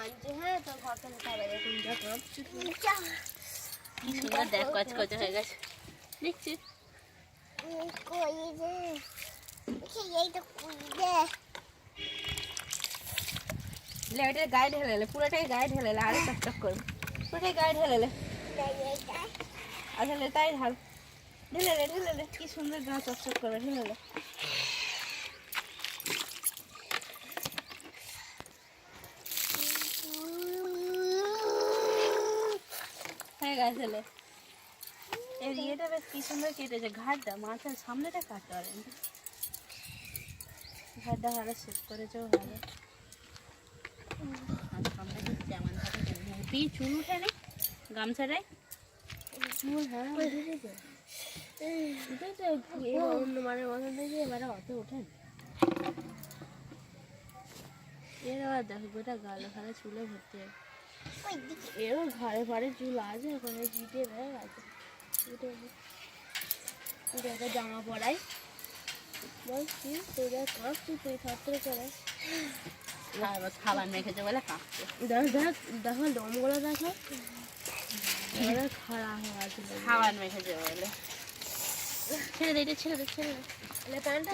আনছি। হ্যাঁ, তোর ঘরটা খাবে এখন দেখো। কি সুন্দর দেখ কচকচে হয়ে গেছে দেখছিস? কই রে, এই তো কই রে। লেটের গায়ে ঢেলে পুরোটাই গায়ে ঢেলে আরো চকচক করবে, পুরোটাই গায়ে ঢেলে আসলে তাই ঢাল, ঢেলে কি সুন্দর গা চকচক করবে, ঢেলে হয়ে গেছে। এর ইয়েটা বেশ কি সুন্দর কেটেছে, ঘাটটা মাথার সামনেটা কাটতে পারেন, ঘাটটা ভালো সেট করেছে ভালো। আর সামনে যেমন থাকে মুটি চুল উঠে নেই গামছাটায় চুল। হ্যাঁ মানে মতন থেকে এবারে অত ওঠেন। এর আবার দেখো গোটা গালে ফালে চুলে ভর্তি হয়। এরও ঘরে ঘরে চুল আছে, ওখানে জিটে হয়ে গেছে। একটা জামা পরাই বলছি, তুই কাঁপছি, তুই ছাত্র করে খাবার মেখেছে বলে কাঁপছে। দেখো দমগুলো দেখো খারাপ হয়ে গেছে। খাবার মেখেছে বলে ছেড়ে দে, ছেড়ে দে, ছেড়ে দে। প্যান্টটা